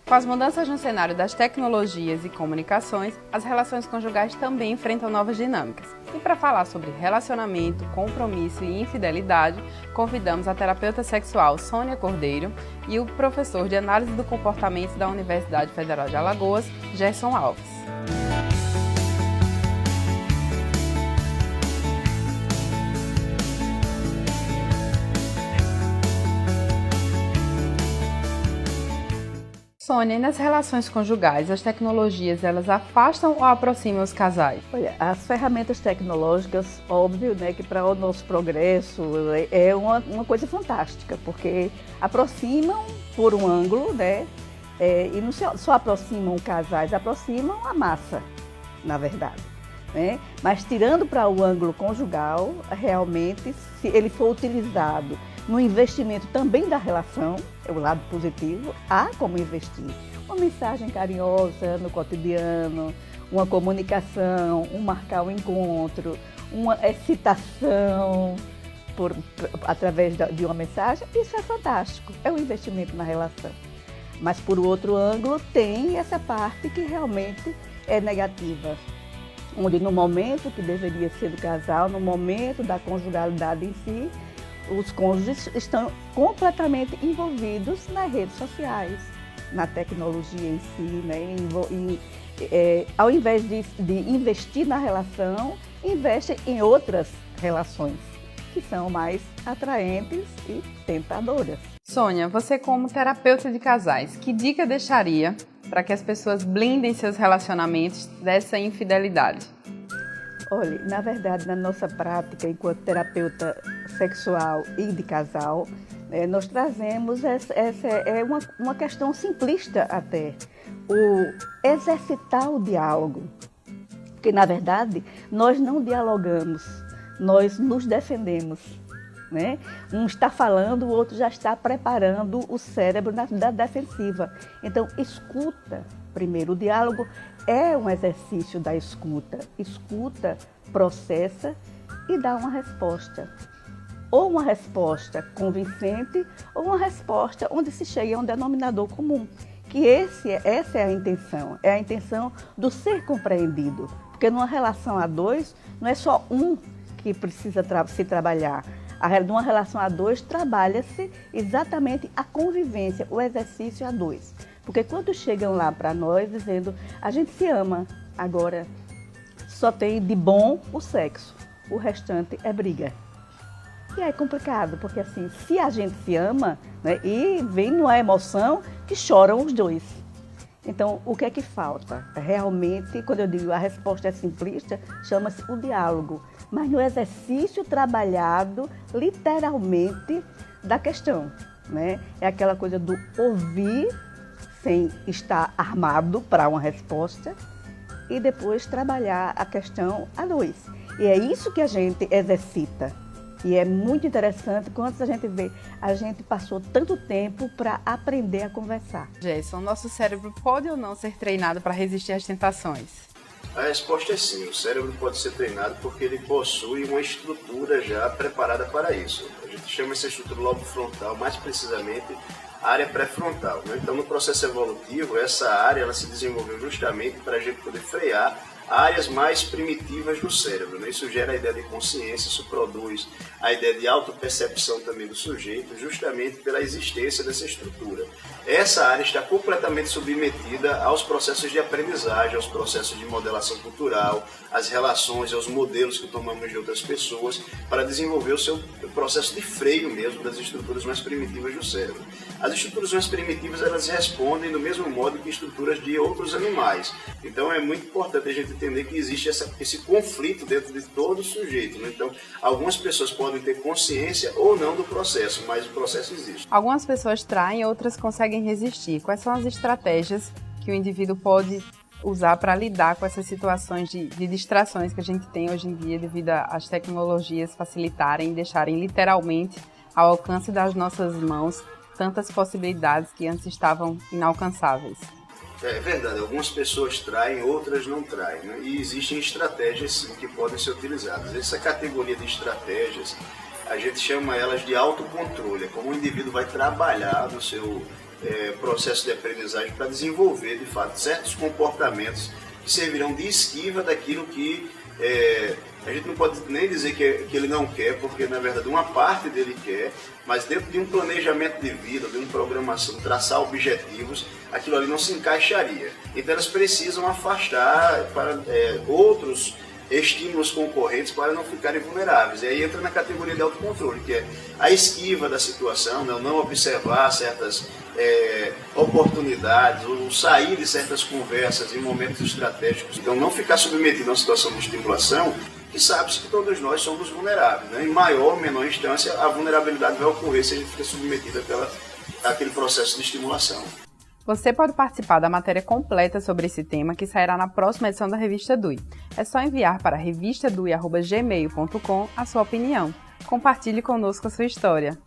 Com as mudanças no cenário das tecnologias e comunicações, as relações conjugais também enfrentam novas dinâmicas. E para falar sobre relacionamento, compromisso e infidelidade, convidamos a terapeuta sexual Sônia Cordeiro e o professor de análise do comportamento da Universidade Federal de Alagoas, Gerson Alves. Sônia, e nas relações conjugais, as tecnologias, elas afastam ou aproximam os casais? Olha, as ferramentas tecnológicas, óbvio, né, que para o nosso progresso é uma coisa fantástica, porque aproximam por um ângulo, né, e não só aproximam casais, aproximam a massa, na verdade. Né? Mas tirando para o ângulo conjugal, realmente, se ele for utilizado no investimento também da relação, é o lado positivo, há como investir. Uma mensagem carinhosa no cotidiano, uma comunicação, marcar um encontro, uma excitação através de uma mensagem, isso é fantástico, é um investimento na relação. Mas por outro ângulo tem essa parte que realmente é negativa, onde no momento que deveria ser do casal, no momento da conjugalidade em si, os cônjuges estão completamente envolvidos nas redes sociais, na tecnologia em si, né? Ao invés de investir na relação, investem em outras relações, que são mais atraentes e tentadoras. Sônia, você como terapeuta de casais, que dica deixaria para que as pessoas blindem seus relacionamentos dessa infidelidade? Olha, na verdade, na nossa prática enquanto terapeuta sexual e de casal, nós trazemos uma questão simplista até, o exercitar o diálogo. Porque, na verdade, nós não dialogamos, nós nos defendemos. Né? Um está falando, o outro já está preparando o cérebro da defensiva. Então, escuta primeiro. O diálogo é um exercício da escuta. Escuta, processa e dá uma resposta. Ou uma resposta convincente, ou uma resposta onde se chega a um denominador comum. Que essa é a intenção do ser compreendido. Porque numa relação a dois, não é só um que precisa se trabalhar. Numa relação a dois, trabalha-se exatamente a convivência, o exercício a dois. Porque quando chegam lá para nós dizendo, a gente se ama, agora só tem de bom o sexo, o restante é briga. E é complicado, porque assim, se a gente se ama, né, e vem numa emoção que choram os dois. Então, o que é que falta? Realmente, quando eu digo a resposta é simplista, chama-se o diálogo. Mas no exercício trabalhado, literalmente, da questão. Né? É aquela coisa do ouvir sem estar armado para uma resposta e depois trabalhar a questão a dois. E é isso que a gente exercita. E é muito interessante quando a gente vê, a gente passou tanto tempo para aprender a conversar. Gerson, nosso cérebro pode ou não ser treinado para resistir às tentações? A resposta é sim, o cérebro pode ser treinado porque ele possui uma estrutura já preparada para isso. A gente chama essa estrutura lobo frontal, mais precisamente área pré-frontal. Né? Então, no processo evolutivo, essa área ela se desenvolveu justamente para a gente poder frear áreas mais primitivas do cérebro. Né? Isso gera a ideia de consciência, isso produz a ideia de autopercepção também do sujeito, justamente pela existência dessa estrutura. Essa área está completamente submetida aos processos de aprendizagem, aos processos de modelação cultural, às relações, aos modelos que tomamos de outras pessoas, para desenvolver o seu processo de freio mesmo das estruturas mais primitivas do cérebro. As estruturas mais primitivas, elas respondem do mesmo modo que estruturas de outros animais. Então, é muito importante a gente entender que existe esse conflito dentro de todo sujeito. Né? Então, algumas pessoas podem ter consciência ou não do processo, mas o processo existe. Algumas pessoas traem, outras conseguem resistir. Quais são as estratégias que o indivíduo pode usar para lidar com essas situações de distrações que a gente tem hoje em dia devido às tecnologias facilitarem e deixarem literalmente ao alcance das nossas mãos tantas possibilidades que antes estavam inalcançáveis? É verdade, algumas pessoas traem, outras não traem, né? E existem estratégias sim que podem ser utilizadas. Essa categoria de estratégias, a gente chama elas de autocontrole, é como o indivíduo vai trabalhar no seu processo de aprendizagem para desenvolver, de fato, certos comportamentos que servirão de esquiva daquilo que a gente não pode nem dizer que ele não quer, porque na verdade uma parte dele quer, mas dentro de um planejamento de vida, de uma programação, traçar objetivos, aquilo ali não se encaixaria. Então elas precisam afastar para outros estímulos concorrentes para não ficarem vulneráveis. E aí entra na categoria de autocontrole, que é a esquiva da situação, não observar certas oportunidades, ou sair de certas conversas em momentos estratégicos. Então não ficar submetido a uma situação de estimulação, que sabe-se que todos nós somos vulneráveis. Né? Em maior ou menor instância, a vulnerabilidade vai ocorrer se a gente fica submetido àquele processo de estimulação. Você pode participar da matéria completa sobre esse tema que sairá na próxima edição da Revista DUI. É só enviar para revistadui@gmail.com a sua opinião. Compartilhe conosco a sua história.